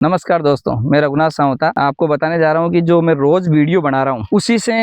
नमस्कार दोस्तों, मैं रघुनाथ सावंता आपको बताने जा रहा हूं कि जो मैं रोज वीडियो बना रहा हूं उसी से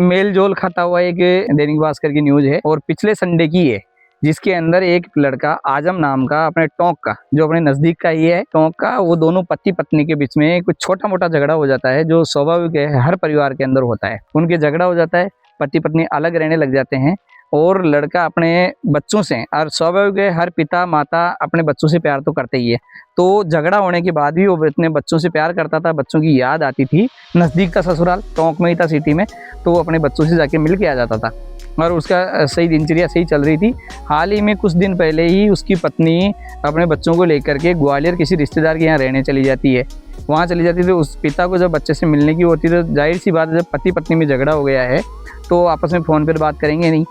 मेल जोल खाता हुआ एक दैनिक भास्कर की न्यूज है और पिछले संडे की है, जिसके अंदर एक लड़का आजम नाम का अपने टोंक का, जो अपने नजदीक का ही है टोंक का, वो दोनों पति पत्नी के बीच में कुछ छोटा मोटा झगड़ा हो जाता है, जो स्वाभाविक है हर परिवार के अंदर होता है। उनके झगड़ा हो जाता है, पति पत्नी अलग रहने लग जाते हैं और लड़का अपने बच्चों से, और स्वाभाविक है हर पिता माता अपने बच्चों से प्यार तो करते ही है, तो झगड़ा होने के बाद भी वो अपने बच्चों से प्यार करता था। बच्चों की याद आती थी, नज़दीक का ससुराल टोंक में ही था, सिटी में, तो वो अपने बच्चों से जाके मिल के आ जाता था और उसका सही दिनचर्या सही चल रही थी। हाल ही में कुछ दिन पहले ही उसकी पत्नी अपने बच्चों को लेकर के ग्वालियर किसी रिश्तेदार के यहाँ रहने चली जाती है। वहाँ चली जाती थी, उस पिता को जब बच्चे से मिलने की होती है तो जाहिर सी बात है, जब पति पत्नी में झगड़ा हो गया है तो आपस में फ़ोन पर बात करेंगे नहीं।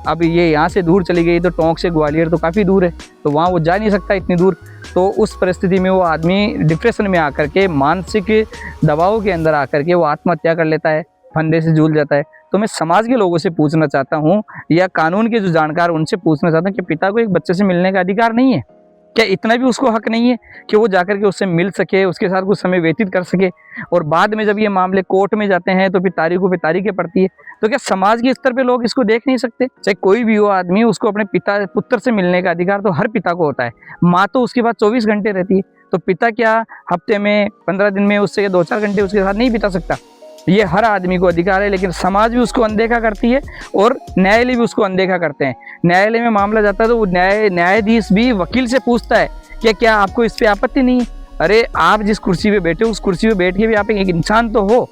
अब ये यहाँ से दूर चली गई तो टोंक से ग्वालियर तो काफ़ी दूर है, तो वहाँ वो जा नहीं सकता इतनी दूर। तो उस परिस्थिति में वो आदमी डिप्रेशन में आकर के, मानसिक दबाव के अंदर आकर के वो आत्महत्या कर लेता है, फंदे से झूल जाता है। तो मैं समाज के लोगों से पूछना चाहता हूँ या कानून के जो जानकार उनसे पूछना चाहता हूँ कि पिता को एक बच्चे से मिलने का अधिकार नहीं है क्या? इतना भी उसको हक नहीं है कि वो जाकर के उससे मिल सके, उसके साथ कुछ समय व्यतीत कर सके? और बाद में जब ये मामले कोर्ट में जाते हैं तो फिर तारीखों पे तारीखें पड़ती है, तो क्या समाज के स्तर पे लोग इसको देख नहीं सकते? चाहे कोई भी हो आदमी, उसको अपने पिता पुत्र से मिलने का अधिकार तो हर पिता को होता है। माँ तो उसके बाद 24 घंटे रहती है, तो पिता क्या हफ्ते में 15 दिन में उससे 2-4 घंटे उसके साथ नहीं बिता सकता? ये हर आदमी को अधिकार है, लेकिन समाज भी उसको अनदेखा करती है और न्यायालय भी उसको अनदेखा करते हैं। न्यायालय में मामला जाता है तो वो न्यायाधीश भी वकील से पूछता है कि क्या आपको इस पे आपत्ति नहीं है? अरे आप जिस कुर्सी पे बैठे हो उस कुर्सी पे बैठ के भी आप एक इंसान तो हो।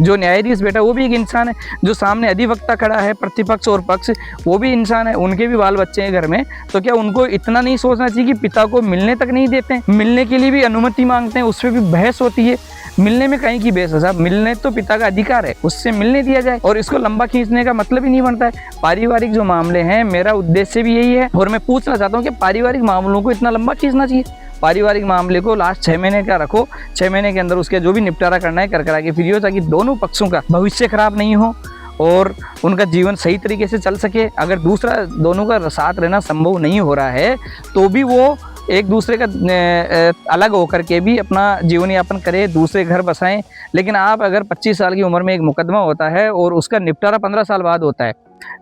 जो न्यायाधीश बैठा वो भी एक इंसान है, जो सामने अधिवक्ता खड़ा है, प्रतिपक्ष और पक्ष, वो भी इंसान है, उनके भी बाल बच्चे हैं घर में। तो क्या उनको इतना नहीं सोचना चाहिए कि पिता को मिलने तक नहीं देते हैं? मिलने के लिए भी अनुमति मांगते हैं, उस पर भी बहस होती है। मिलने में कहीं की बहस है साहब? मिलने तो पिता का अधिकार है, उससे मिलने दिया जाए और इसको लंबा खींचने का मतलब ही नहीं बनता है। पारिवारिक जो मामले हैं, मेरा उद्देश्य भी यही है और मैं पूछना चाहता हूँ कि पारिवारिक मामलों को इतना लंबा खींचना चाहिए? पारिवारिक मामले को लास्ट 6 महीने का रखो, 6 महीने के अंदर उसके जो भी निपटारा करना है कर करा के फ्री हो, ताकि दोनों पक्षों का भविष्य खराब नहीं हो और उनका जीवन सही तरीके से चल सके। अगर दूसरा दोनों का साथ रहना संभव नहीं हो रहा है तो भी वो एक दूसरे का अलग होकर के भी अपना जीवन यापन करे, दूसरे घर बसाएं। लेकिन आप अगर 25 साल की उम्र में एक मुकदमा होता है और उसका निपटारा 15 साल बाद होता है,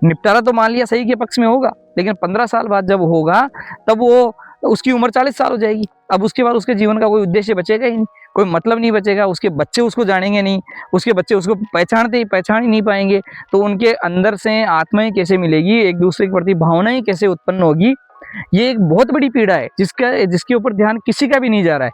निपटारा तो मान लिया सही के पक्ष में होगा, लेकिन 15 साल बाद जब होगा तब वो उसकी उम्र 40 साल हो जाएगी। अब उसके बाद उसके जीवन का कोई उद्देश्य बचेगा ही नहीं, कोई मतलब नहीं बचेगा। उसके बच्चे उसको जानेंगे नहीं, उसके बच्चे उसको पहचान ही नहीं पाएंगे, तो उनके अंदर से आत्माएं कैसे मिलेगी, एक दूसरे के प्रति भावनाएं कैसे उत्पन्न होगी? ये एक बहुत बड़ी पीड़ा है जिसके ऊपर ध्यान किसी का भी नहीं जा रहा है।